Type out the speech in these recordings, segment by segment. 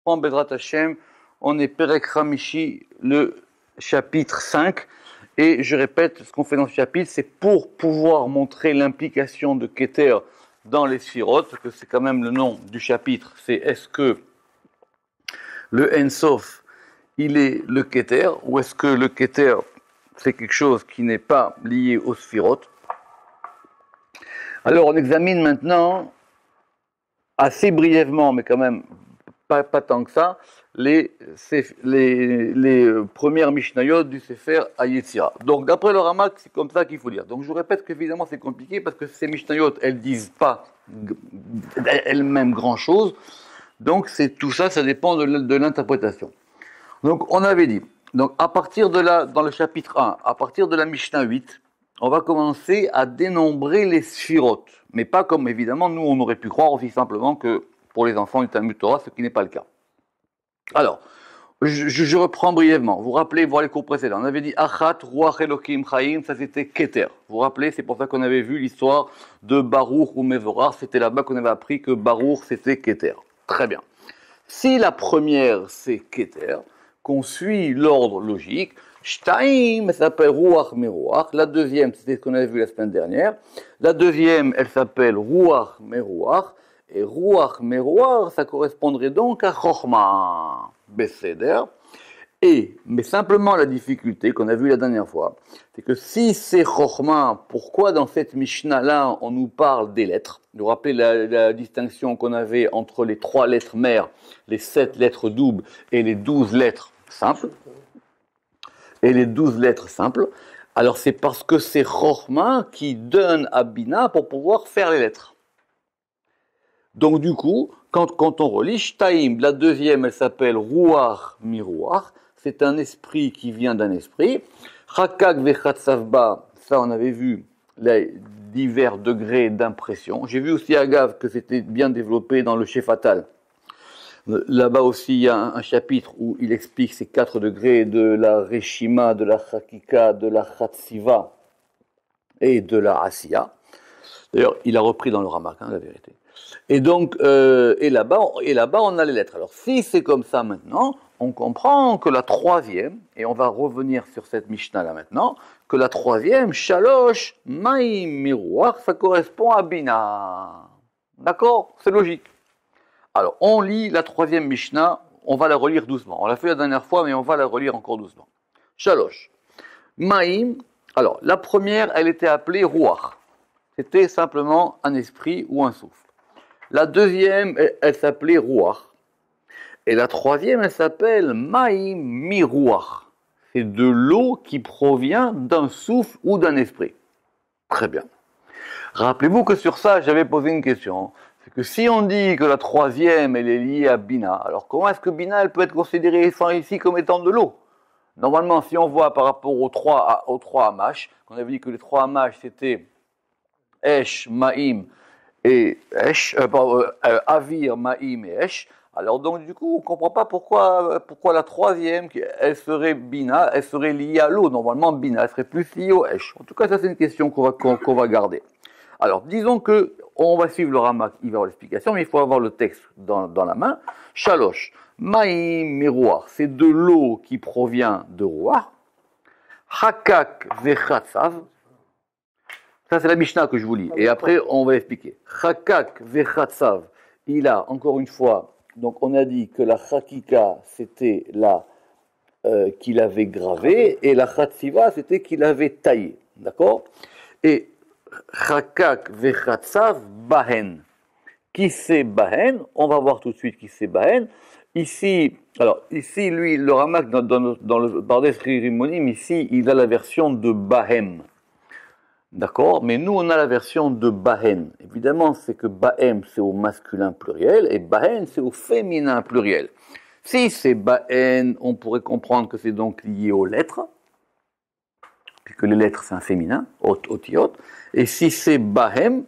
reprend Bezrat Hashem, on est Perek Hamishi, le chapitre 5. Et je répète, ce qu'on fait dans ce chapitre, c'est pour pouvoir montrer l'implication de Keter dans les sphirotes, que c'est quand même le nom du chapitre, c'est est-ce que le Ensof, il est le Keter, ou est-ce que le Keter, c'est quelque chose qui n'est pas lié aux sphirotes. Alors on examine maintenant, assez brièvement, mais quand même pas tant que ça, les premières Mishnayot du Sefer HaYetzira. Donc d'après le Ramak, c'est comme ça qu'il faut dire. Donc je vous répète qu'évidemment c'est compliqué parce que ces Mishnayot, elles disent pas elles-mêmes grand-chose. Donc c'est tout ça, ça dépend de l'interprétation. Donc on avait dit, donc à partir de là, dans le chapitre 1, à partir de la Mishnah 8, on va commencer à dénombrer les sphirotes. Mais pas comme évidemment nous on aurait pu croire aussi simplement que pour les enfants du Talmud Torah, ce qui n'est pas le cas. Alors, je reprends brièvement. Vous vous rappelez, voir les cours précédents. On avait dit Achat, Ruach Elokim Chaim, ça c'était Keter. Vous vous rappelez, c'est pour ça qu'on avait vu l'histoire de Baruch ou Mevorach. C'était là-bas qu'on avait appris que Baruch c'était Keter. Très bien. Si la première c'est Keter, qu'on suit l'ordre logique, Shtaim, elle s'appelle Ruach Meruach. La deuxième, c'était ce qu'on avait vu la semaine dernière. La deuxième, elle s'appelle Ruach Meruach. Et Ruach Meruach, ça correspondrait donc à Chochma Beseder. Mais simplement la difficulté qu'on a vue la dernière fois, c'est que si c'est Chochma, pourquoi dans cette Mishnah-là, on nous parle des lettres? Vous vous rappelez la distinction qu'on avait entre les 3 lettres mères, les 7 lettres doubles et les 12 lettres simples. Alors c'est parce que c'est Chochma qui donne à Bina pour pouvoir faire les lettres. Donc du coup, quand on relit Shtaim, la deuxième, elle s'appelle Ruach Miruach, c'est un esprit qui vient d'un esprit. Chakak Vechatzavba, ça on avait vu les divers degrés d'impression. J'ai vu aussi à Gav que c'était bien développé dans le Shefatal. Là-bas aussi, il y a un chapitre où il explique ces 4 degrés de la Reshima, de la Chakika, de la Chatsiva et de la Asiya. D'ailleurs, il a repris dans le Ramak, la vérité. Et donc, et là-bas, on a les lettres. Alors, si c'est comme ça maintenant, on comprend que la troisième, et on va revenir sur cette Mishnah-là maintenant, que la troisième, Shalosh, Maïm, Miroir, ça correspond à Bina. D'accord? C'est logique. Alors, on lit la troisième Mishnah, on va la relire doucement. On l'a fait la dernière fois, mais on va la relire encore doucement. Shalosh, Maïm, alors, la première, elle était appelée Ruach. C'était simplement un esprit ou un souffle. La deuxième, elle s'appelait Ruach. Et la troisième, elle s'appelle Maïm Miruach. C'est de l'eau qui provient d'un souffle ou d'un esprit. Très bien. Rappelez-vous que sur ça, j'avais posé une question. C'est que si on dit que la troisième, elle est liée à Bina, alors comment est-ce que Bina, elle peut être considérée ici comme étant de l'eau? Normalement, si on voit par rapport aux trois Hamash, qu'on avait dit que les 3 Hamash, c'était Esh, Maïm et Esh, Avir, Maïm et Esh. Alors donc du coup, on ne comprend pas pourquoi la troisième, elle serait Bina, elle serait liée à l'eau. Normalement, Bina, elle serait plus liée au Esh. En tout cas, ça c'est une question qu'on va garder. Alors, disons que on va suivre le Ramak, il va avoir l'explication, mais il faut avoir le texte dans la main. Shalosh, Maïm Miruach, c'est de l'eau qui provient de Ruach. Hakak Vechatsav. Ça, c'est la Mishnah que je vous lis. Et après, on va expliquer. Chakak vechatsav, il a, encore une fois, donc on a dit que la chakika, c'était la qu'il avait gravé, et la chatsiva, c'était qu'il avait taillé. D'accord? Et chakak vechatsav bahen. Qui c'est bahen? On va voir tout de suite qui c'est bahen. Ici, lui, le Ramak, dans le Pardes Rimonim, ici, il a la version de bahem. D'accord? Mais nous, on a la version de Bahen. Évidemment, c'est que Bahem, c'est au masculin pluriel, et Bahen, c'est au féminin pluriel. Si c'est Bahen, on pourrait comprendre que c'est donc lié aux lettres, puisque les lettres, c'est un féminin, otiot. Et si c'est Bahem,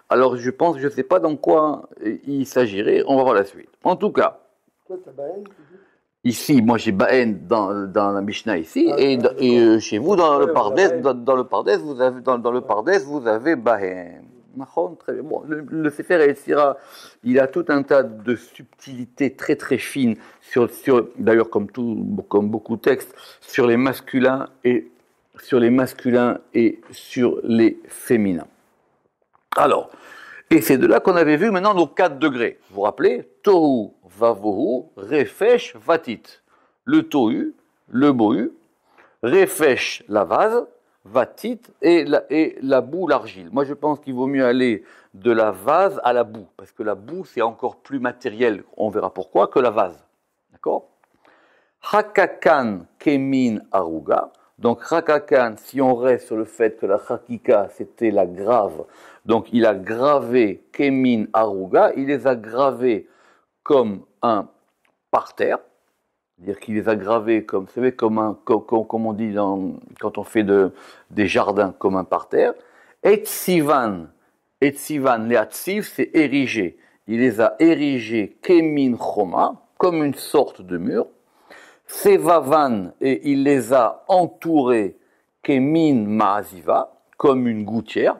alors je ne sais pas dans quoi il s'agirait, on va voir la suite. En tout cas, toi, t'as Bahen, ici, moi j'ai Bahen dans la Mishnah ici, et chez vous dans le Pardes, vous avez Bahen. Très bien. Bon, le Sefer Yetzira, il a tout un tas de subtilités très très fines, d'ailleurs comme beaucoup de textes, sur les masculins et sur les féminins. Alors, et c'est de là qu'on avait vu maintenant nos 4 degrés. Vous vous rappelez? Tohu, Vavohu, Refesh, Vatit. Le Tohu, le Bohu, Refesh, la vase, Vatit et la boue, l'argile. Moi, je pense qu'il vaut mieux aller de la vase à la boue, parce que la boue, c'est encore plus matériel, on verra pourquoi, que la vase. D'accord? Hakakan, Kemin, Aruga. Donc, Hakakan, si on reste sur le fait que la Hakika, c'était la grave, donc il a gravé Kemin, Aruga, il les a gravés comme un parterre, c'est-à-dire qu'il les a gravés comme, vous savez, comme on dit quand on fait des jardins, comme un parterre. Et Sivan, les Hatsiv, c'est érigé. Il les a érigés Kemin Choma, comme une sorte de mur. Sevavan, et il les a entourés Kemin Ma'aziva, comme une gouttière.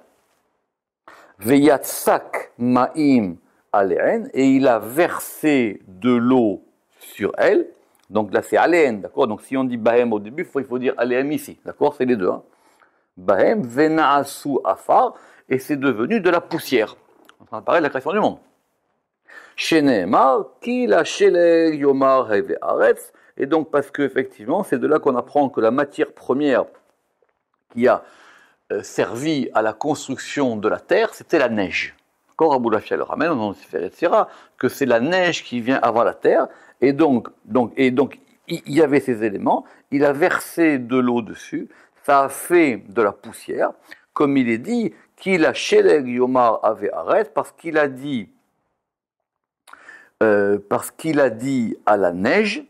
Veyatsak Ma'im Aléen, et il a versé de l'eau sur elle. Donc là, c'est Aléen, d'accord? Donc si on dit Bahem au début, il faut dire Aléen ici, d'accord? C'est les deux. Hein. Bahem, Venaasu Afar, et c'est devenu de la poussière. On parle de la création du monde. Sheneemar, Ki la Sheleg Yomar Heve Aretz, et donc parce qu'effectivement, c'est de là qu'on apprend que la matière première qui a servi à la construction de la terre, c'était la neige. D'accord? Abou Lafia le ramène, on sait faire, que c'est la neige qui vient avant la terre, et donc il y avait ces éléments, il a versé de l'eau dessus, ça a fait de la poussière, comme il est dit, qu'il a Sheleg Yomar Ave Aret, parce qu'il a dit à la neige,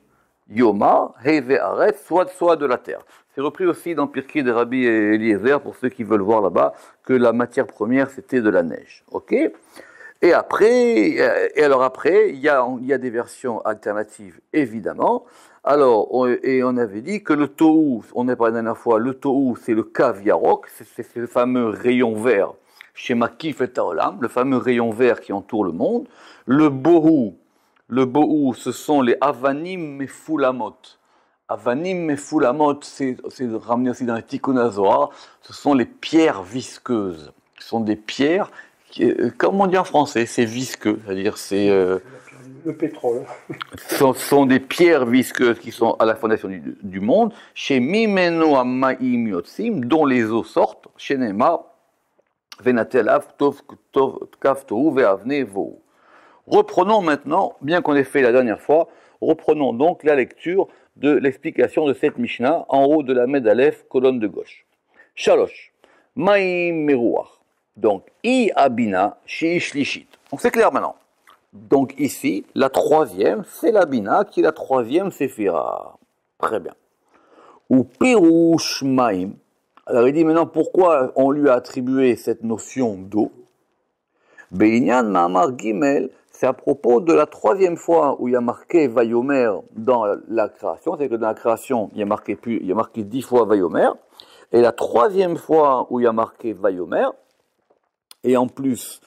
Yomar Heve Aret, soit de la terre. C'est repris aussi dans Pirkei de Rabbi Eliezer, pour ceux qui veulent voir là-bas, que la matière première c'était de la neige. Ok? Et alors après, il y a des versions alternatives, évidemment. Alors, on avait dit que le tohu, on a parlé la dernière fois, le tohu, c'est le kav yarok, c'est le fameux rayon vert, chez Makif et Taolam, le fameux rayon vert qui entoure le monde. Le bohu, ce sont les avanim mefulamot. Avanim mefulamot, c'est ramené aussi dans les Tikkun HaZohar, ce sont les pierres visqueuses. Ce sont des pierres comme on dit en français, c'est visqueux, c'est-à-dire c'est... le pétrole. Ce sont des pierres visqueuses qui sont à la fondation du monde, chez Mimeno Amaim Yotzim, dont les eaux sortent, chez Nema, Venatelav, Tov, Kaftou, Veavne, Vo. Reprenons maintenant, bien qu'on ait fait la dernière fois, reprenons donc la lecture de l'explication de cette Mishnah en haut de la Med Aleph, colonne de gauche. Shalosh, Maim Meruach. Donc, I abina shiish lishit. Donc c'est clair maintenant. Donc ici, la troisième, c'est la bina qui est la troisième séphira. Très bien. Ou pirouche maim. Alors il dit maintenant pourquoi on lui a attribué cette notion d'eau. Beinyan ma'amar gimel, c'est à propos de la troisième fois où il y a marqué vayomer dans la création. C'est que dans la création, il y a marqué 10 fois vayomer. Et la troisième fois où il y a marqué vayomer, et en plus,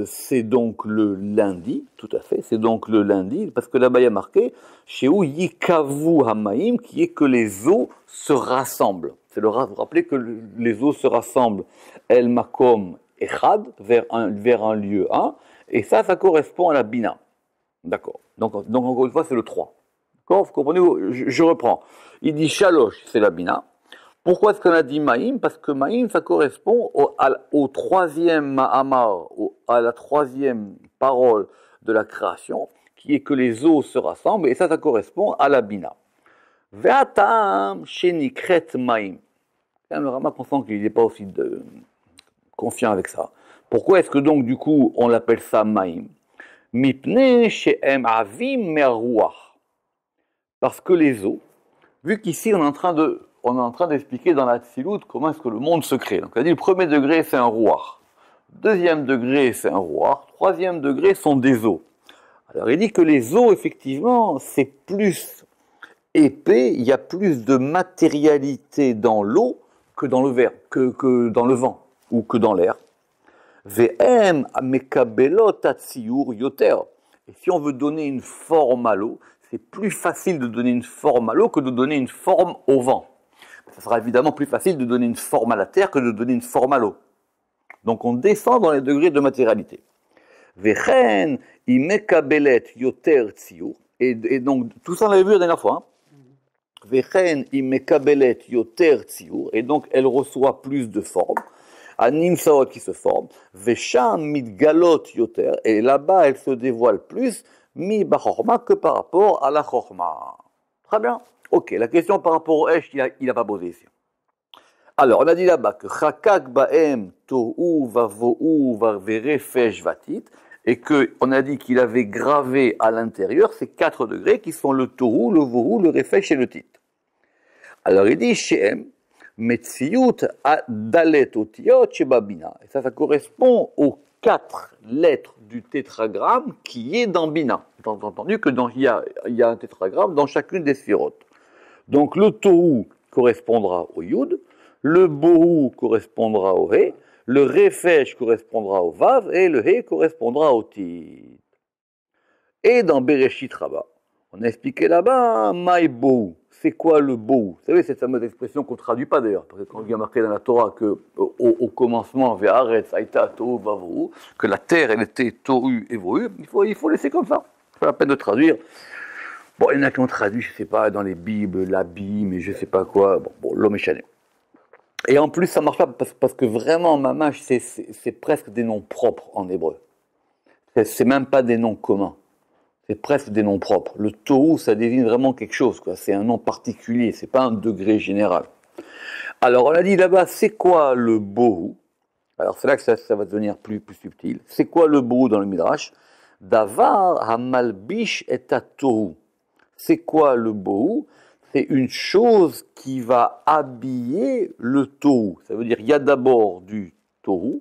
c'est donc le lundi, tout à fait, c'est donc le lundi, parce que là-bas il y a marqué, chez où yikavu hamaim, qui est que les eaux se rassemblent. Vous vous rappelez que les eaux se rassemblent, el makom echad, vers un lieu 1, et ça correspond à la bina. D'accord. Donc encore une fois, c'est le 3. D'accord, vous comprenez? Je reprends. Il dit shalosh, c'est la bina. Pourquoi est-ce qu'on a dit Maïm? Parce que Maïm, ça correspond au troisième Ma'amar, à la troisième parole de la création, qui est que les eaux se rassemblent, et ça correspond à la Bina. Ve'atam shenikret Maïm. Le Rama comprend qu'il n'est pas aussi confiant avec ça. Pourquoi est-ce que donc, du coup, on l'appelle ça Maïm? Mipne she'em avim me'ruach. Parce que les eaux, vu qu'ici on est en train d'expliquer dans la Tzilut comment est-ce que le monde se crée. Donc, on a dit le premier degré, c'est un rouar. Deuxième degré, c'est un rouar. Troisième degré sont des eaux. Alors, il dit que les eaux, effectivement, c'est plus épais, il y a plus de matérialité dans l'eau que dans le verre, que dans le vent ou que dans l'air. Ve'em mekabelot hatziyur yoter. Et si on veut donner une forme à l'eau, c'est plus facile de donner une forme à l'eau que de donner une forme au vent. Ça sera évidemment plus facile de donner une forme à la terre que de donner une forme à l'eau. Donc on descend dans les degrés de matérialité. Vechen imekabelet yoter tziyur. Et donc tout ça on l'avait vu la dernière fois. Vechen imekabelet yoter tziyur. Et donc elle reçoit plus de formes. Animsaot qui se forme. Vesham mitgalot yoter. Et là-bas elle se dévoile plus mi bachorma que par rapport à la chorma. Très bien. Ok, la question par rapport au Esh, il n'a pas posé ici. Alors, on a dit là-bas que Chakak Baem Tohu Vavohu Varverefesh Vatit, et qu'on a dit qu'il avait gravé à l'intérieur ces 4 degrés qui sont le Tohu, le Vohu, le Refesh et le Tit. Alors, il dit Shem Metziyut Dalet Otiot Shebabina. Et ça correspond aux 4 lettres du tétragramme qui est dans Bina. Vous avez entendu qu'il y a un tétragramme dans chacune des sphirotes. Donc le Tohu correspondra au Yud, le Bohu correspondra au He, le Refesh correspondra au Vav et le He correspondra au Tit. Et dans Bereshit Rabbah, on a expliqué là-bas Maï Bohu. C'est quoi le Bohu? Vous savez, cette fameuse expression qu'on ne traduit pas d'ailleurs, parce que quand il y a marqué dans la Torah qu'au commencement, Ve'aretz Aïta Tohu Vavohu, que la terre elle était Tohu et Vohu, il faut laisser comme ça. C'est pas la peine de traduire. Bon, il y en a qui ont traduit, je ne sais pas, dans les Bibles, l'abîme et je ne sais pas quoi. Bon, l'homme est chané. Et en plus, ça ne marche pas parce que vraiment, Mamash, c'est presque des noms propres en hébreu. C'est même pas des noms communs. C'est presque des noms propres. Le Tohu, ça désigne vraiment quelque chose, quoi. C'est un nom particulier, c'est pas un degré général. Alors, on a dit là-bas, c'est quoi le Bohu? Alors, c'est là que ça va devenir plus subtil. C'est quoi le Bohu dans le Midrash? Davar hamalbish et Tohu. C'est quoi le Bohu? C'est une chose qui va habiller le Tohu. Ça veut dire il y a d'abord du Tohu,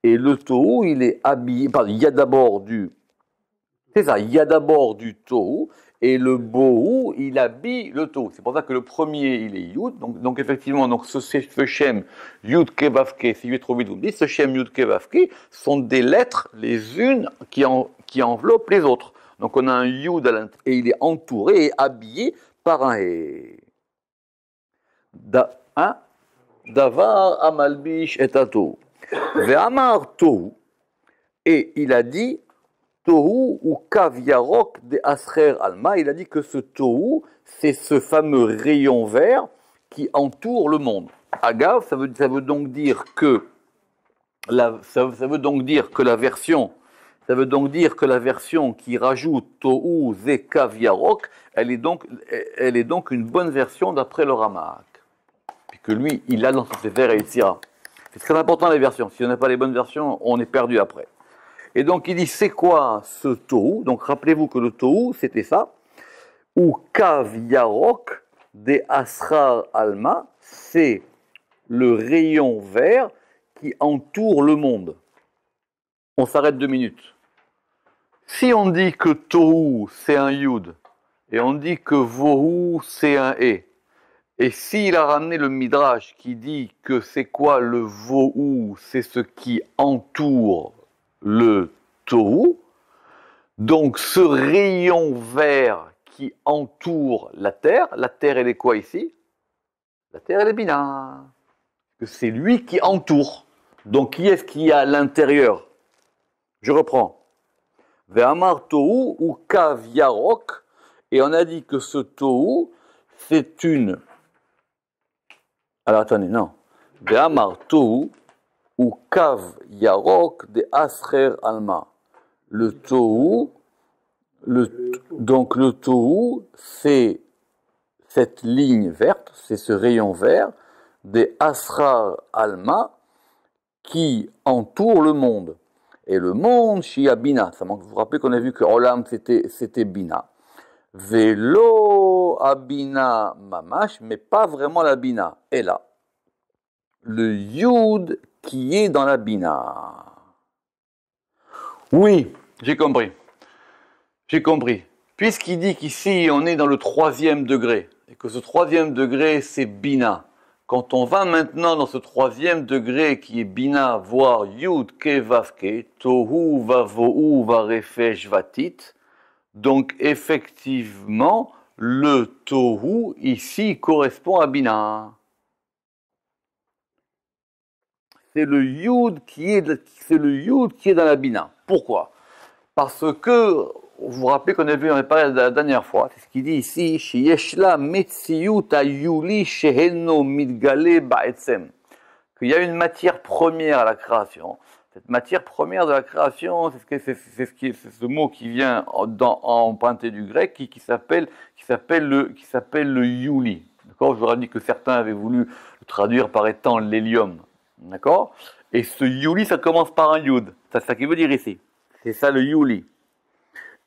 et le Tohu, il est habillé... Pardon, il y a d'abord du... C'est ça, il y a d'abord du Tohu, et le Bohu, il habille le Tohu. C'est pour ça que le premier, il est Yud. Donc effectivement, donc ce Shem Yud Kevavke, si je vais trop vite, vous me dites, ce Shem Yud Kevavke sont des lettres, les unes qui enveloppent les autres. Donc on a un Yud à l'intérieur, et il est entouré et habillé par un He. Davar amalbish et Tohu. Ve'amar Tohu. Et il a dit Tohu ou Kav Yarok de Asrer Alma. Il a dit que ce Tohu, c'est ce fameux rayon vert qui entoure le monde. Agav, ça veut donc dire que la version qui rajoute Tohu ze Kav Yarok, elle est donc une bonne version d'après le Ramak. Puis que lui, il a dans son Sefer et Yetzira. C'est très important les versions. Si on n'a pas les bonnes versions, on est perdu après. Et donc il dit, c'est quoi ce Tohu? Donc rappelez-vous que le Tohu, c'était ça. Ou Kav Yarok de Asrar Alma, c'est le rayon vert qui entoure le monde. On s'arrête 2 minutes. Si on dit que Tohu, c'est un Yud, et on dit que Vohu, c'est un E, et s'il a ramené le Midrash qui dit que c'est quoi le Vohu, c'est ce qui entoure le Tohu, donc ce rayon vert qui entoure la terre elle est quoi ici? La terre elle est Bina. C'est lui qui entoure. Donc qui est-ce qu'il y a à l'intérieur? Je reprends. Ve'amar Tohu ou Kav Yarok, et on a dit que ce Tohu, c'est une... Alors attendez, non. Ve'amar Tohu ou Kav Yarok de Asrer Alma. Le Tohu, donc le Tohu, c'est cette ligne verte, c'est ce rayon vert des Asrar Alma qui entoure le monde. Et le monde, Shia Bina. Vous vous rappelez qu'on a vu que Olam, c'était Bina. Velo Abina Mamash, mais pas vraiment la Bina. Et là, le Yud qui est dans la Bina. Oui, j'ai compris. Puisqu'il dit qu'ici, on est dans le 3e degré, et que ce 3e degré, c'est Bina, Quand on va maintenant dans ce troisième degré qui est Bina, voire Yud, Ke, Vav, Ke, Tohu, Vavohu, Varefesh, Vatit, donc effectivement, le Tohu ici correspond à Bina. C'est le Yud qui est dans la Bina. Pourquoi? Parce que, vous vous rappelez qu'on a parlé la dernière fois, c'est ce qu'il dit ici, Sheyeshla Metziyut Ayuli Sheheno Midgale Ba'etzem, qu'il y a une matière première à la création. Cette matière première de la création, c'est ce mot qui vient emprunté du grec, qui s'appelle le Yuli. D'accord? Je vous ai dit que certains avaient voulu le traduire par étant l'hélium. D'accord? Et ce Yuli, ça commence par un Yud. C'est ça qu'il veut dire ici. C'est ça le Yuli.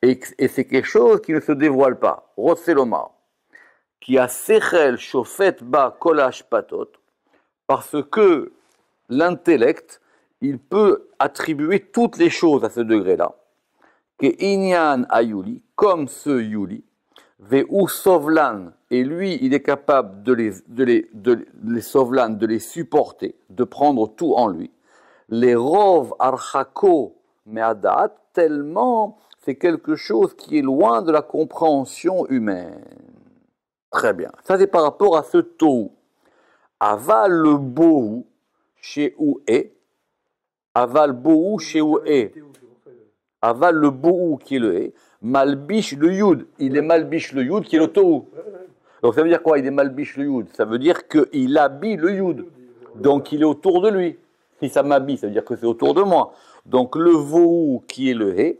Et c'est quelque chose qui ne se dévoile pas. Rotseloma, qui a Sechel Shofet Ba Kolash Patot, parce que l'intellect, il peut attribuer toutes les choses à ce degré-là. Que Inyan Ayuli, comme ce Yuli, Veu Sovlan, et lui, il est capable de les Sovlan, de les supporter, de prendre tout en lui. Les Rov Archako Meadat, tellement c'est quelque chose qui est loin de la compréhension humaine. Très bien. Ça, c'est par rapport à ce Tohu. Aval le Bohu, chez où est. Aval Bohu, chez où est. Aval le Bohu, qui est le est. Malbish le Yud. Il est Malbish le Yud, qui est le Tohu. Donc ça veut dire quoi? Il est Malbish le Yud. Ça veut dire qu'il habille le Yud. Donc il est autour de lui. Si ça m'habille, ça veut dire que c'est autour de moi. Donc le Vohu, qui est le He,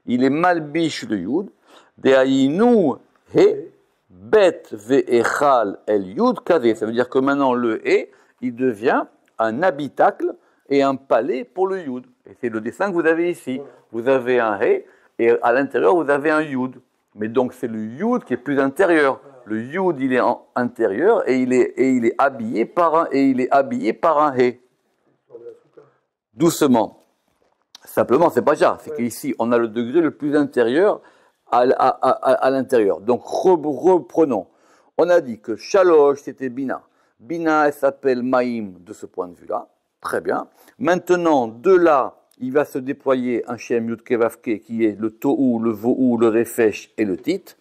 il est Malbish le Yud. Dehainu He, Bet Ve'echal El Yud Kave. Ça veut dire que maintenant le He, il devient un habitacle et un palais pour le Yud. Et c'est le dessin que vous avez ici. Vous avez un He, et à l'intérieur, vous avez un Yud. Mais donc c'est le Yud qui est plus intérieur. Le Yud, il est intérieur et il est habillé par un He. Doucement. Simplement, c'est pas ça. C'est qu'ici, on a le degré le plus intérieur à l'intérieur. Donc, reprenons. On a dit que Shalosh, c'était Bina. Bina, elle s'appelle Maïm de ce point de vue-là. Très bien. Maintenant, de là, il va se déployer un Shem Yud Kevavke qui est le Tohu, le Vohu, le Refesh et le Tit.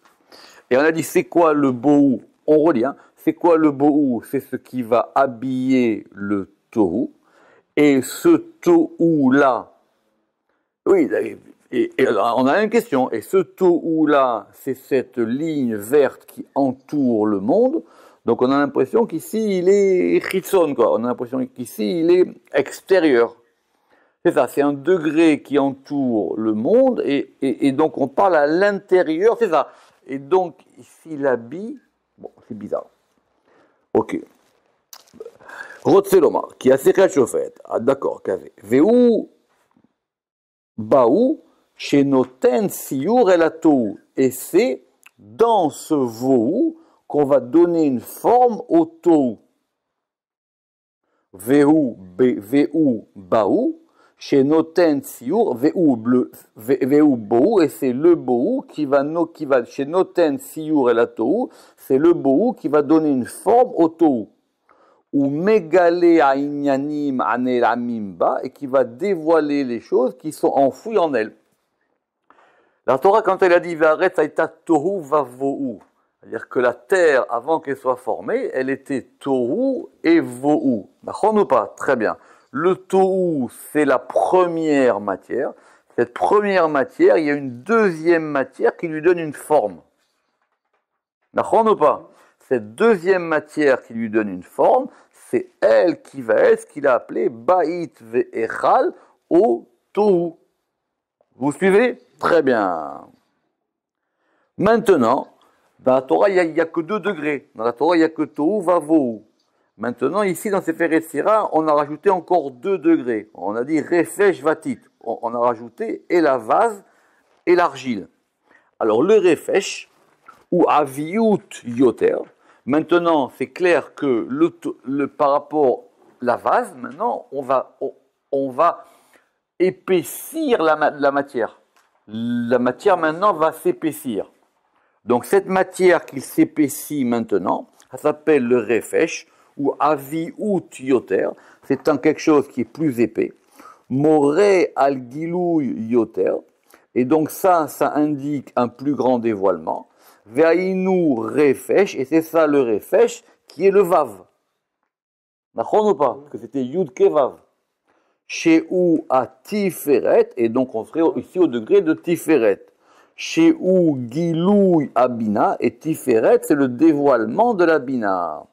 Et on a dit, c'est quoi le Bohu? On relit, hein. C'est quoi le Bohu? C'est ce qui va habiller le Tohu. Et ce Tohu-là, oui, et on a une question. Et ce Tohu-là, c'est cette ligne verte qui entoure le monde. Donc on a l'impression qu'ici, il est chitson, quoi. On a l'impression qu'ici, il est extérieur. C'est ça, c'est un degré qui entoure le monde. Et donc on parle à l'intérieur, c'est ça. Et donc, ici, l'habit, bon, c'est bizarre. Ok. Rotseloma, qui a Sechel Shofet. Ah, d'accord, qu'avait. Veu Baou, chez Noten Siur et la Tohu. Et c'est dans ce Vohu qu'on va donner une forme au Tohu. Veu Baou, chez Noten Siur, Veu Bohu, et c'est le Bohu qui va chez Noten Siur et la Tohu, c'est le Bohu qui va donner une forme au Tohu. Ou Megale Ainyanim Anelamimba, et qui va dévoiler les choses qui sont enfouies en elle. La Torah, quand elle a dit Va'aretz haïta tohu vavohu, c'est-à-dire que la terre, avant qu'elle soit formée, elle était tohu et vohu. D'accord ou pas? Très bien. Le tohu, c'est la première matière. Cette première matière, il y a une deuxième matière qui lui donne une forme. D'accord ou pas? Cette deuxième matière qui lui donne une forme, c'est elle qui va être ce qu'il a appelé Ba'it ve'echal au tohu. Vous suivez? Très bien. Maintenant, dans la Torah, il n'y a que 2 degrés. Dans la Torah, il n'y a que tohu vavohu. Maintenant, ici, dans Sefer Yetzira, on a rajouté encore 2 degrés. On a dit refesh vatit. On a rajouté et la vase et l'argile. Alors, le refesh, ou aviut yoter, maintenant, c'est clair que par rapport à la vase, maintenant, on va épaissir la matière. La matière, maintenant, va s'épaissir. Donc, cette matière qui s'épaissit maintenant, ça s'appelle le refesh, ou Aviut Yoter, c'est quelque chose qui est plus épais. Moré al Gilou Yoter, et donc ça indique un plus grand dévoilement. Ve'ainu Refesh, et c'est ça le Refesh qui est le Vav. D'accord ou pas? Parce que c'était Yud Kevav. Chez où à Tiferet, et donc on serait ici au degré de Tiferet. Chez où Gilou Abina, et Tiferet, c'est le dévoilement de la Bina.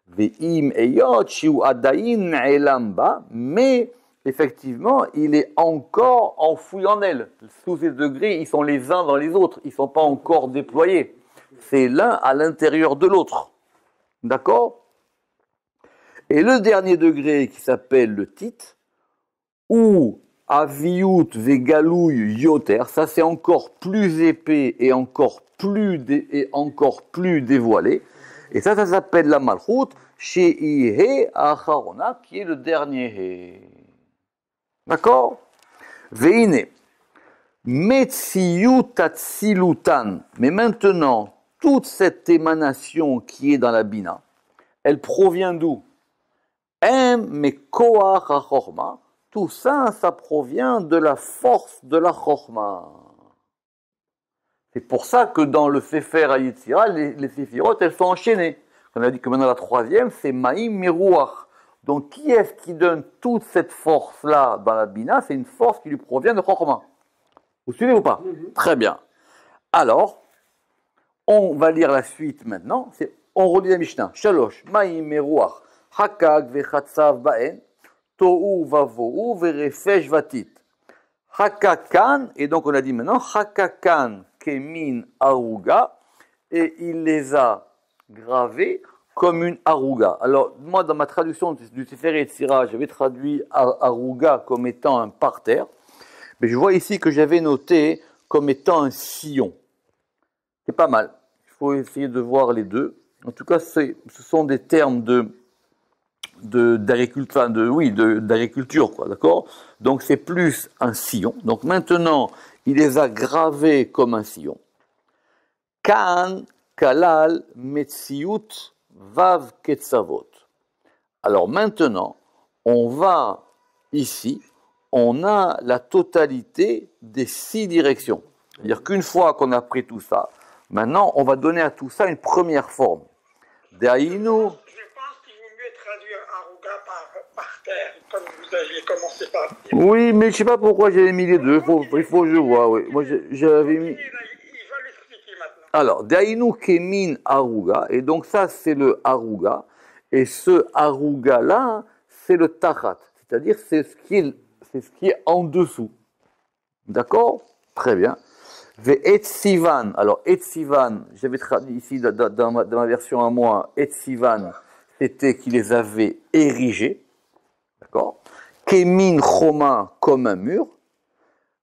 Ve'im Eyot, chez où Adain Elamba, mais effectivement, il est encore enfoui en elle. Tous ces degrés, ils sont les uns dans les autres, ils ne sont pas encore déployés. C'est l'un à l'intérieur de l'autre. D'accord? Et le dernier degré qui s'appelle le tit, ou Aviut Vegalou Yoter, ça c'est encore plus épais et encore plus dévoilé. Et ça s'appelle la Malchut, chez Ihe Acharona, qui est le dernier He. D'accord? Veine. Metsiyu Tatsilutan. Mais maintenant, toute cette émanation qui est dans la Bina, elle provient d'où? Mekoach HaChorma. Tout ça, ça provient de la force de la Chorma. C'est pour ça que dans le Sefer HaYetzira, les Séphirot, elles sont enchaînées. On a dit que maintenant la troisième, c'est Maïm Mirouach. Donc qui est-ce qui donne toute cette force-là dans la Bina? C'est une force qui lui provient de Chorma. Vous suivez ou pas? Très bien. Alors, on va lire la suite maintenant. On relit la Mishnah. Shalosh, Maïm Mirouach, Hakag vechatsav ba'en, Tohu vavohu verefesh vatit. Hakakan, et donc on a dit maintenant, Hakakan kemin aruga, et il les a gravés comme une aruga. Alors, moi, dans ma traduction du Sefer Yetzira, j'avais traduit aruga comme étant un parterre, mais je vois ici que j'avais noté comme étant un sillon. C'est pas mal. Il faut essayer de voir les deux. En tout cas, ce sont des termes d'agriculture, quoi, d'accord? Donc c'est plus un sillon. Donc maintenant, il les a gravés comme un sillon. Kan, kalal, metziut, vav, ketzavot. Alors maintenant, on a la totalité des 6 directions. C'est-à-dire qu'une fois qu'on a pris tout ça, maintenant, on va donner à tout ça une première forme. Daïnou. Traduire Aruga par terre, comme vous aviez commencé par dire. Oui, mais je ne sais pas pourquoi j'avais mis les deux. Il faut que je vois. Oui. Moi, j'avais mis. Il va l'expliquer maintenant. Alors, Daïnou Kemin Aruga, et donc ça, c'est le Aruga, et ce Aruga-là, c'est le Tachat, c'est-à-dire c'est ce qui est en dessous. D'accord? Très bien. Ve'etzivan, alors Etzivan, j'avais traduit ici dans ma version à moi, Etzivan, c'était qu'il les avait érigés, d'accord? Kemin Choma, comme un mur.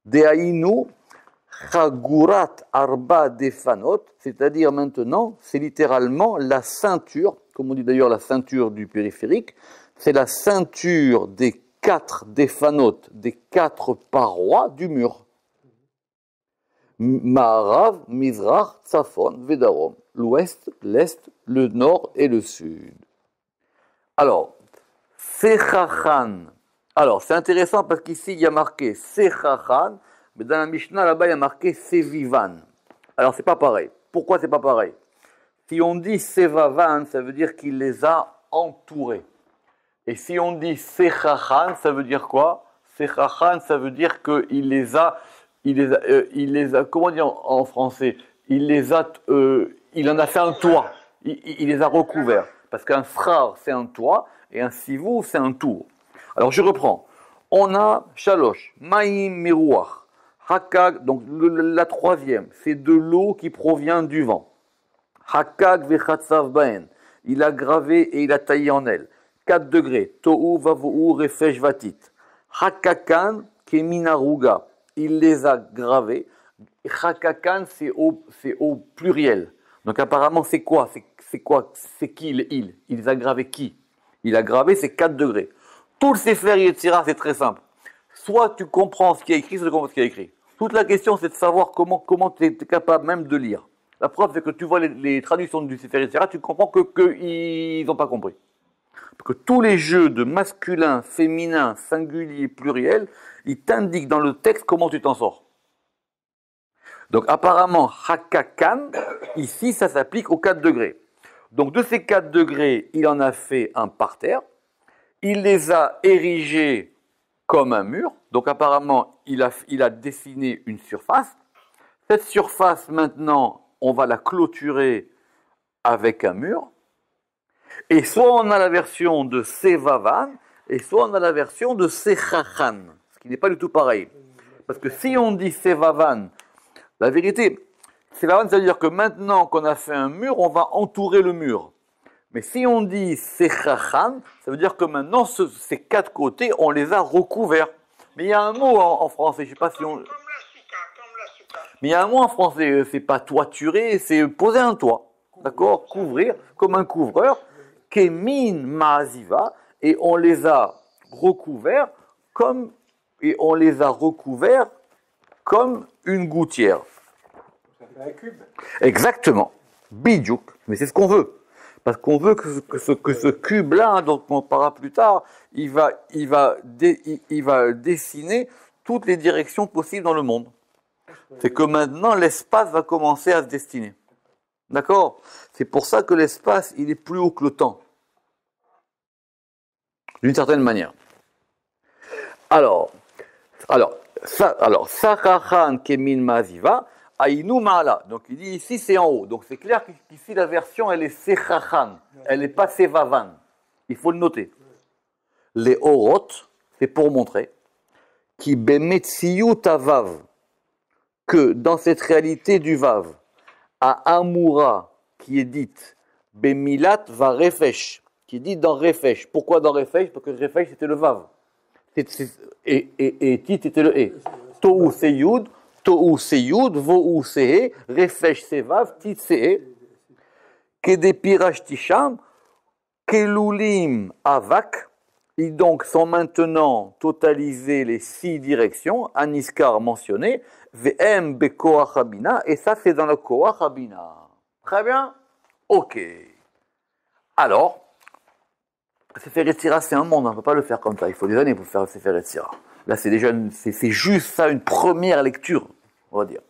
Deaïnu, Chagurat Arba Defanot, c'est-à-dire maintenant, c'est littéralement la ceinture, comme on dit d'ailleurs la ceinture du périphérique, c'est la ceinture des 4 Defanot, des 4 parois du mur. Ma'arav, Mizrach, Tzafon, Vedarom, l'ouest, l'est, le nord et le sud. Alors, Sechachan. Alors, c'est intéressant parce qu'ici, il y a marqué Sechachan, mais dans la Mishnah, là-bas, il y a marqué Sevivan. Alors, c'est pas pareil. Pourquoi c'est pas pareil? Si on dit Sevavan, ça veut dire qu'il les a entourés. Et si on dit Sechachan, ça veut dire quoi? Sechachan, ça veut dire qu'il les a, comment dire en français? Il en a fait un toit. Il les a recouverts. Parce qu'un srar, c'est un toit, et un sivou, c'est un tour. Alors, je reprends. On a Shalosh, Maïm Mirouach, Hakag, donc la troisième, c'est de l'eau qui provient du vent. Hakag vechatsav baen, il a gravé et il a taillé en elle. 4 degrés, Tohu vavohu refesh vatit. Hakakan keminaruga, il les a gravés. Hakakan, c'est au pluriel. Donc apparemment, c'est quoi? C'est qui il? Il les a gravés qui? Il a gravé ces 4 degrés. Tout le Sefer Yetzira, c'est très simple. Soit tu comprends ce qui est écrit, soit tu comprends ce qui est écrit. Toute la question, c'est de savoir comment tu es capable même de lire. La preuve, c'est que tu vois les traductions du Sefer Yetzira, tu comprends qu'ils n'ont pas compris. Parce que tous les jeux de masculin, féminin, singulier, pluriel, ils t'indiquent dans le texte comment tu t'en sors. Donc apparemment, Hakakan, ici, ça s'applique aux 4 degrés. Donc de ces 4 degrés, il en a fait un parterre. Il les a érigés comme un mur. Donc apparemment, il a dessiné une surface. Cette surface, maintenant, on va la clôturer avec un mur. Et soit on a la version de Sevavan, et soit on a la version de Sechachan, ce qui n'est pas du tout pareil. Parce que si on dit Sevavan, la vérité, Sevavan, ça veut dire que maintenant qu'on a fait un mur, on va entourer le mur. Mais si on dit Sechachan, ça veut dire que maintenant, ces 4 côtés, on les a recouverts. Mais il y a un mot en français, je ne sais pas si on... Comme la souka. Mais il y a un mot en français, c'est pas toiturer, c'est poser un toit. D'accord? Couvrir, comme un couvreur. Kemin Maaziva, et on les a recouverts comme une gouttière. Ça fait un cube. Exactement. Bidjouk. Mais c'est ce qu'on veut. Parce qu'on veut que ce cube-là, dont on parlera plus tard, il va dessiner toutes les directions possibles dans le monde. C'est que maintenant, l'espace va commencer à se destiner. D'accord? C'est pour ça que l'espace, il est plus haut que le temps. D'une certaine manière. Alors, Sakachan Kemin Maziva, Aïnou Ma'ala. Donc il dit ici c'est en haut. Donc c'est clair qu'ici la version elle est Sechachan, elle n'est pas Sevavan. Il faut le noter. Les Orot, c'est pour montrer, qui Bemetsiyu Tavav, que dans cette réalité du Vav, à Amoura, qui est dite Bemilat va Refesh, qui est dite dans Refesh. Pourquoi dans Refesh? Parce que Refesh c'était le Vav. Et Tit était le E. Tohu c'est Yud, Tohu c'est Yud, Vohu c'est E, Refesh c'est Vav, Tit c'est E. Kedepirash Tisham, Kelulim Avak, ils donc sont maintenant totalisés les 6 directions, Aniskar mentionné, VM Bekoach Habina, et ça c'est dans le Koach Habina. Très bien? Ok. Alors, Sefer Yetzira, c'est un monde, on ne peut pas le faire comme ça, il faut des années pour faire Sefer Yetzira. Là, c'est déjà, c'est juste ça, une première lecture, on va dire.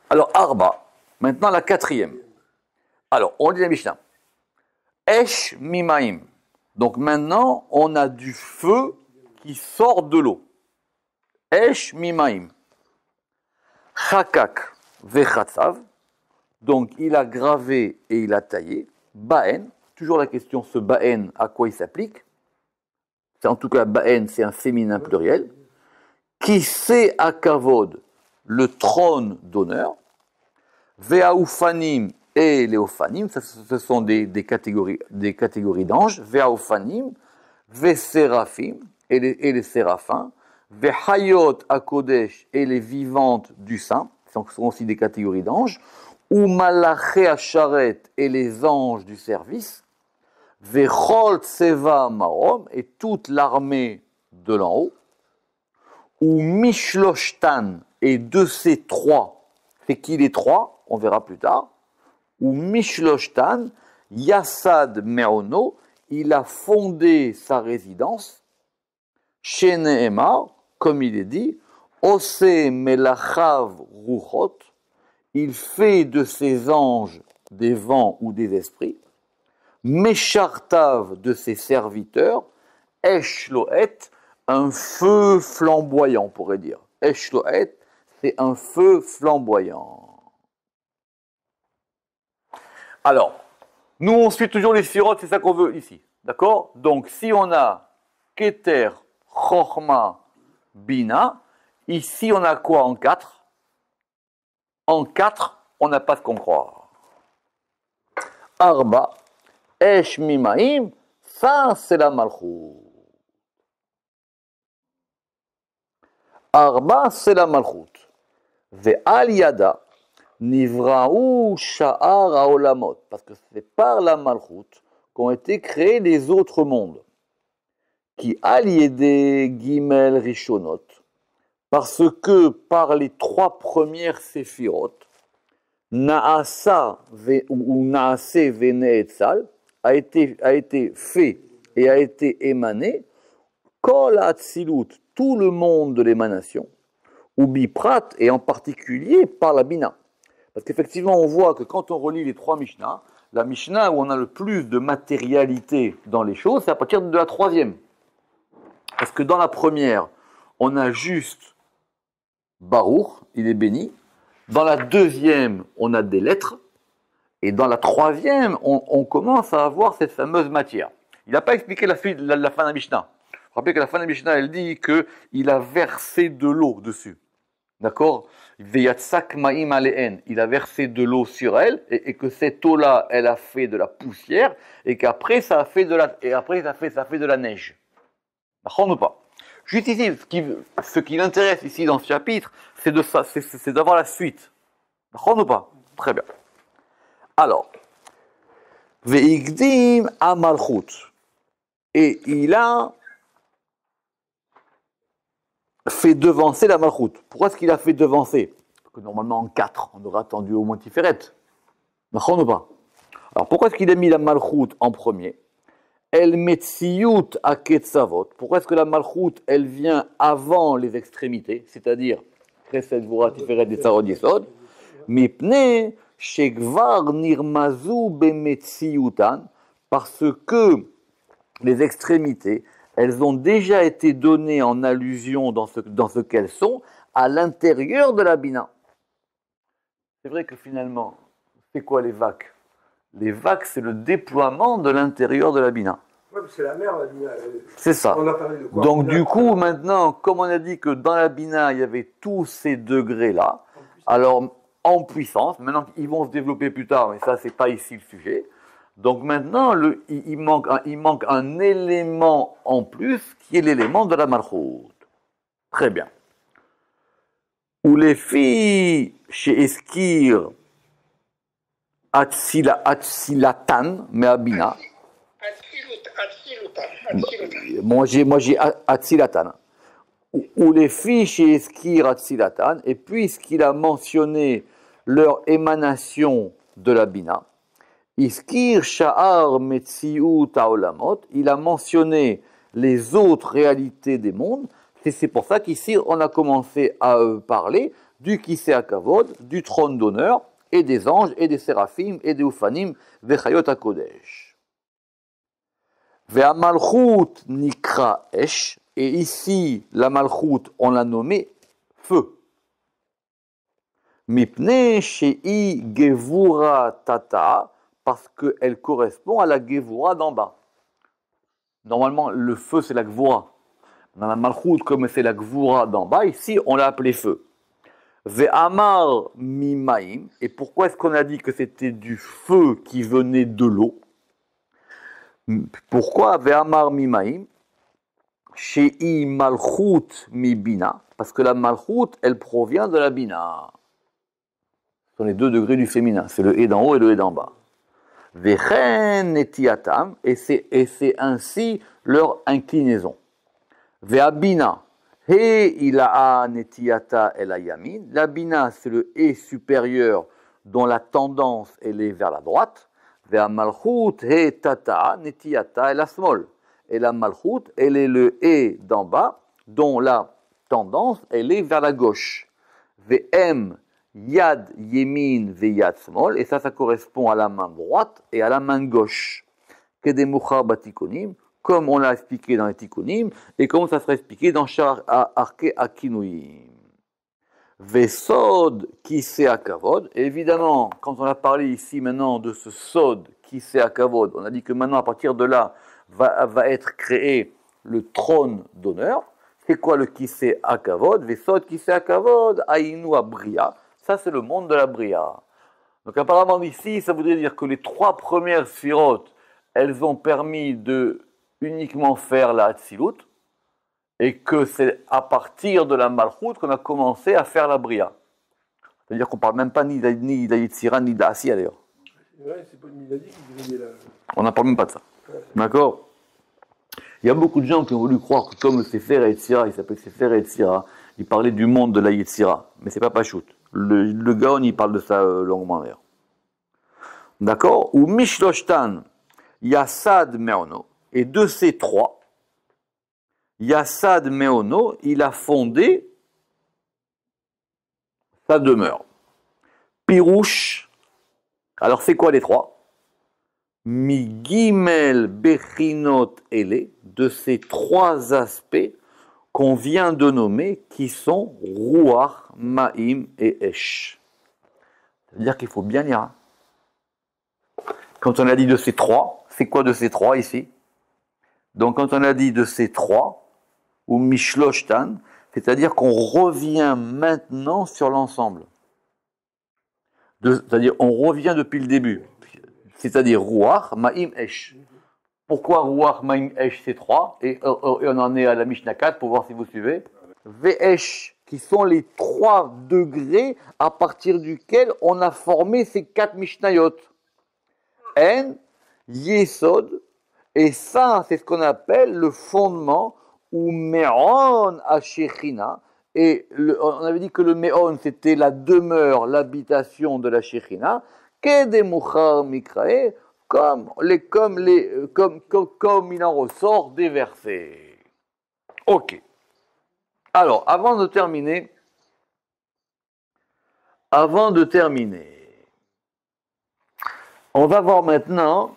Alors, Arba, maintenant la 4e. Alors, on dit la Mishnah. Esh Mimaim. Donc maintenant, on a du feu qui sort de l'eau. Esh Mimaim. Chakak Vechatsav. Donc, il a gravé et il a taillé. Baen. Toujours la question, ce Baen, à quoi il s'applique? En tout cas, Baen, c'est un féminin pluriel. Qui c'est à Kavod, le trône d'honneur. Ve'aufanim et les Ophanim, ce sont des catégories d'anges. Ve'aufanim, Ve'seraphim et les séraphins. Ve'hayot à Kodesh et les vivantes du saint, ce sont aussi des catégories d'anges. Ou Malaché à Charet et les anges du service. Vechol Tseva Marom et toute l'armée de l'en haut. Ou Mishloshtan et de ces 3, c'est qui les 3? On verra plus tard. Ou Mishloshtan, Yassad Meono, il a fondé sa résidence. Chez Nehemar, comme il est dit, Ose Melachav Ruchot, il fait de ses anges des vents ou des esprits. Meshartav de ses serviteurs, Eshloet, un feu flamboyant, on pourrait dire. Eshloet, c'est un feu flamboyant. Alors, nous on suit toujours les sirotes, c'est ça qu'on veut ici. D'accord? Donc, si on a Keter, Chochma, Bina, ici on a quoi en 4? En 4, on n'a pas ce qu'on croit. Arba, Esh Mimaim, ça c'est la Malchut. Arba, c'est la Malchut. Ve'al Yada, Nivraou Sha'ar Haolamot. Parce que c'est par la Malchut qu'ont été créés les autres mondes. Qui al Yede Gimel Rishonot. Parce que par les 3 premières séphirot, Naasa ou Naase Veneetzal a été fait et a été émané, Kol Hatzilut, tout le monde de l'émanation, ou Biprat, et en particulier par la Bina. Parce qu'effectivement, on voit que quand on relit les trois Mishnah, la Mishnah où on a le plus de matérialité dans les choses, c'est à partir de la troisième. Parce que dans la première, on a juste Baruch, il est béni. Dans la deuxième, on a des lettres. Et dans la troisième, on commence à avoir cette fameuse matière. Il n'a pas expliqué la fin de la Mishnah. Vous vous rappelez que la fin de la Mishnah, elle dit qu'il a versé de l'eau dessus. D'accord? Il a versé de l'eau sur elle, et que cette eau-là, elle a fait de la poussière, et qu'après, ça a fait de la neige. D'accord ou pas? Juste ici, ce qui l'intéresse ici dans ce chapitre, c'est d'avoir la suite. D'accord ou pas? Très bien. Alors, Ve'igdim amalchut. Et il a fait devancer la malchut. Pourquoi est-ce qu'il a fait devancer? Parce que normalement en 4, on aurait attendu au moins Tiferet. D'accord ou pas? Alors pourquoi est-ce qu'il a mis la malchut en premier? El metziyut aketzavot. Pourquoi est-ce que la malchut, elle vient avant les extrémités, c'est-à-dire Chesed Gvura Tiferet Yetzarod Yesod, mipne shekvar nirmazu bemetziyutan, parce que les extrémités, elles ont déjà été données en allusion dans ce qu'elles sont à l'intérieur de la Bina. C'est vrai que finalement, c'est quoi les vacs? Les vacs, c'est le déploiement de l'intérieur de la Bina. Oui, c'est la mer, la Bina. C'est ça. On a parlé de quoi? Donc du coup, maintenant, comme on a dit que dans la Bina, il y avait tous ces degrés-là, alors en puissance, maintenant ils vont se développer plus tard, mais ça, c'est pas ici le sujet. Donc maintenant, il manque un élément en plus, qui est l'élément de la malchut. Très bien. Ou les filles chez Eskir, Atsilatan, mais Abina. Moi j'ai Atsilatan. Ou les filles chez Eskir, Atsilatan, et puisqu'il a mentionné leur émanation de la Bina, Iskir Sha'ar Metziut Haolamot, il a mentionné les autres réalités des mondes, et c'est pour ça qu'ici on a commencé à parler du Kisei HaKavod, du trône d'honneur, et des anges, et des séraphim, et des Ufanim, Vechayot HaKodesh. Ve'amalchut Nikra Esh, et ici la Malchut, on l'a nommé feu. Mipne Shei Gevura Tata, parce qu'elle correspond à la Gevura d'en bas. Normalement, le feu, c'est la Gevura. Dans la Malchut, comme c'est la Gevura d'en bas, ici, on l'a appelé feu. Ve'amar mimaim. Et pourquoi est-ce qu'on a dit que c'était du feu qui venait de l'eau? Pourquoi Ve'amar mimaim? Shei Malchut mi Bina. Parce que la Malchut, elle provient de la Bina. Ce sont les deux degrés du féminin. C'est le et d'en haut et le et d'en bas. Vechen etiatam, et c'est ainsi leur inclinaison. Ve'abina, he ila'a netiata el ayamin. La bina, c'est le et supérieur dont la tendance elle est vers la droite. Ve'amalchut he tata netiata el asmol. Et la malchut, elle est le et d'en bas dont la tendance elle est vers la gauche. Ve'em Yad Yemin Veyad Smol, et ça correspond à la main droite et à la main gauche. Kedemuchar Batikonim, comme on l'a expliqué dans les Tikkunim, et comme ça serait expliqué dans Shar Arke Akinuyim. Vesod Kisei HaKavod, évidemment, quand on a parlé ici maintenant de ce Sod Kisei HaKavod, on a dit que maintenant à partir de là va être créé le trône d'honneur. C'est quoi le Kisei HaKavod? Vesod Kisei HaKavod, Ainu Abria. Ça, c'est le monde de la Bria. Donc, apparemment, ici, ça voudrait dire que les trois premières sphirotes, elles ont permis de uniquement faire la Hatzilut, et que c'est à partir de la Malchut qu'on a commencé à faire la Bria. C'est-à-dire qu'on ne parle même pas ni d'Yetzira, ni d'Asiya, d'ailleurs. Ouais, c'est pas une Miladi qui disait là. On n'en parle même pas de ça. Ouais. D'accord? Il y a beaucoup de gens qui ont voulu croire que comme le Sefer Yetzira, il s'appelle Sefer Yetzira, il parlait du monde de la Yetzira, mais c'est pas Pachout. Le Gaon, il parle de ça longuement d'ailleurs. D'accord? Ou Mishloshtan Yassad Meono. Et de ces trois, Yassad Meono, il a fondé sa demeure. Pirouche, alors c'est quoi les trois? Migimel Bechinot Ele, de ces trois aspects qu'on vient de nommer, qui sont Ruach, Ma'im et Esh. C'est-à-dire qu'il faut bien lire. Hein. Quand on a dit de ces trois, c'est quoi de ces trois ici? Donc quand on a dit de ces trois, ou Mishloshtan, c'est-à-dire qu'on revient maintenant sur l'ensemble. C'est-à-dire on revient depuis le début. C'est-à-dire Ruach, Ma'im, Esh. Pourquoi Ruach, Ma'im, Esh, c'est trois? Et on en est à la Mishnah 4 pour voir si vous suivez. Ve'esh, qui sont les 3 degrés à partir duquel on a formé ces 4 Mishnayot. En, Yesod, et ça, c'est ce qu'on appelle le fondement, ou Me'on Hashechina. Et on avait dit que le Me'on, c'était la demeure, l'habitation de la Shechina. Kedemuchar Mikrae, comme il en ressort des versets. Ok. Alors, avant de terminer, on va voir maintenant,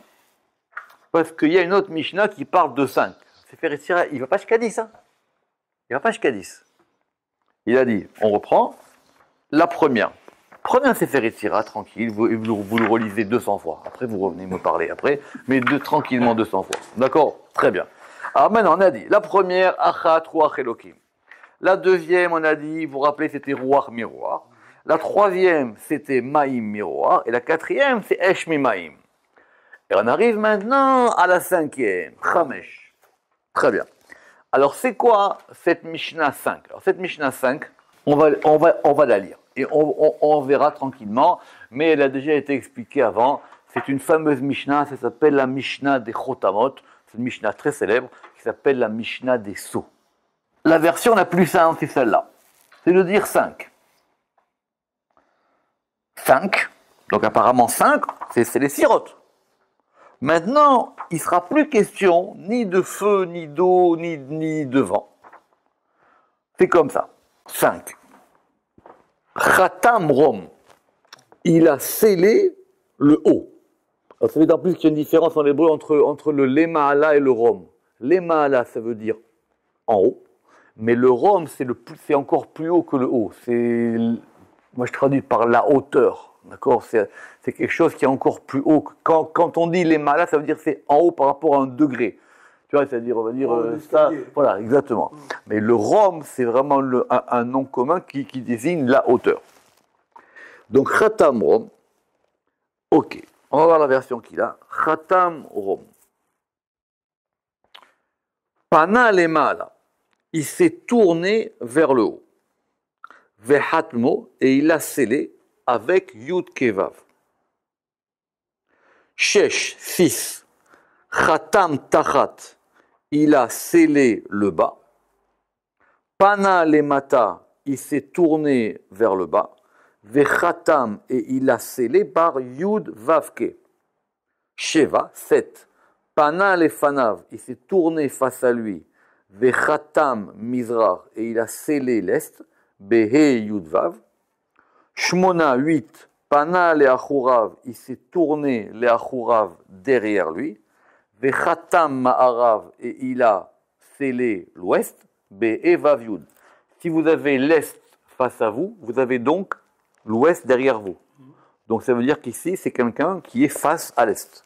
parce qu'il y a une autre Mishnah qui parle de 5. C'est faire ici, il ne va pas jusqu'à 10, hein. Il ne va pas jusqu'à 10. Il a dit, on reprend, la première. Prenez un Sefer Yetzira, tranquille, vous le relisez 200 fois. Après, vous revenez me parler après, mais tranquillement 200 fois. D'accord? Très bien. Alors maintenant, on a dit, la première, Achat Ruach Elokim. La deuxième, on a dit, vous vous rappelez, c'était Ruach Miroir. La troisième, c'était Maïm Miroir. Et la quatrième, c'est Esh Mimaïm. Et on arrive maintenant à la cinquième, Chamesh. Très bien. Alors, c'est quoi cette Mishnah 5? Alors, cette Mishnah 5, on va la lire. Et on verra tranquillement, mais elle a déjà été expliquée avant. C'est une fameuse Mishnah, ça s'appelle la Mishnah des Chotamot. C'est une Mishnah très célèbre qui s'appelle la Mishnah des Sceaux. La version la plus simple, c'est celle-là. C'est de dire 5. 5, donc apparemment 5, c'est les sirotes. Maintenant, il ne sera plus question ni de feu, ni d'eau, ni de vent. C'est comme ça. 5. Khatam Rom, il a scellé le haut. Alors, ça veut dire en plus qu'il y a une différence en hébreu entre le Lemaala et le Rom. Lemaala, ça veut dire en haut, mais le Rom, c'est encore plus haut que le haut. Moi, je traduis par la hauteur. D'accord, c'est quelque chose qui est encore plus haut. Quand on dit Lemaala, ça veut dire c'est en haut par rapport à un degré. Tu vois, c'est-à-dire, on va dire ça. Voilà, exactement. Mais le Rom, c'est vraiment un nom commun qui désigne la hauteur. Donc, Khatam Rom. Ok, on va voir la version qu'il a. Khatam Rom. Pana Lemala. Il s'est tourné vers le haut. Vehatmo, et il a scellé avec Yud Kevav. Shesh, 6. Khatam Tachat. Il a scellé le bas. Pana Lemata, il s'est tourné vers le bas. Vechatam, et il a scellé par Yud Vavke. Sheva, 7. Pana Lefanav, il s'est tourné face à lui. Vechatam Mizrach, et il a scellé l'est. Behe Yud Vav. Shmona, 8. Pana Leachurav, il s'est tourné Leachurav derrière lui. Vechatam Ma'arav, et il a scellé l'ouest, Be'evav Yud. Si vous avez l'est face à vous, vous avez donc l'ouest derrière vous. Donc ça veut dire qu'ici, c'est quelqu'un qui est face à l'est.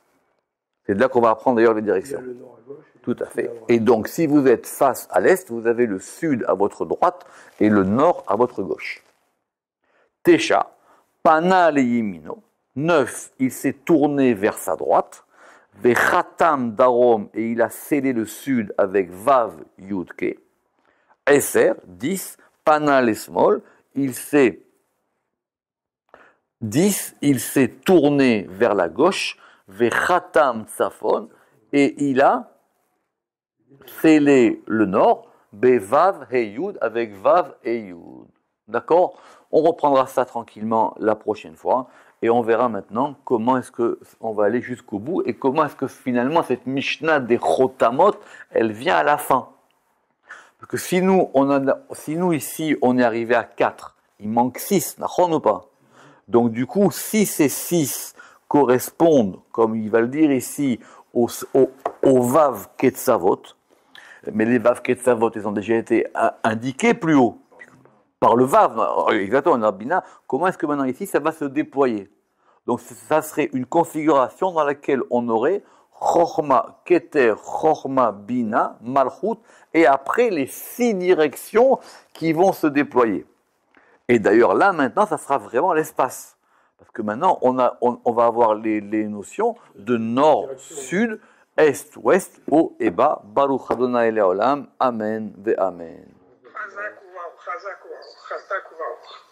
C'est de là qu'on va apprendre d'ailleurs les directions. Le nord à gauche. Tout à fait. Et donc si vous êtes face à l'est, vous avez le sud à votre droite et le nord à votre gauche. Tesha, Pana Leyimino. 9, il s'est tourné vers sa droite. Vechatam Darom, et il a scellé le sud avec Vav Yudke. Eser, 10, Pana Lesmol, il s'est tourné vers la gauche. Vechatam Tsafon, et il a scellé le nord. Bevav Heyud, avec Vav et Yud. D'accord? On reprendra ça tranquillement la prochaine fois. Et on verra maintenant comment est-ce qu'on va aller jusqu'au bout et comment est-ce que finalement cette Mishnah des Chotamot, elle vient à la fin. Parce que si nous ici, on est arrivé à 4, il manque 6, d'accord ou pas? Donc du coup, 6 et 6 correspondent, comme il va le dire ici, au Vav Ketzavot. Mais les Vav Ketzavot, ils ont déjà été indiqués plus haut. Par le Vav, exactement, on a Bina. Comment est-ce que maintenant ici, ça va se déployer? Donc ça serait une configuration dans laquelle on aurait Chorma, Keter, Chorma, Bina, Malchut, et après les 6 directions qui vont se déployer. Et d'ailleurs là maintenant, ça sera vraiment l'espace. Parce que maintenant, on va avoir les notions de nord, sud, est, ouest, haut et bas. Baruch Adonai Leolam. Amen ve Amen. Chazak ou Chazak ou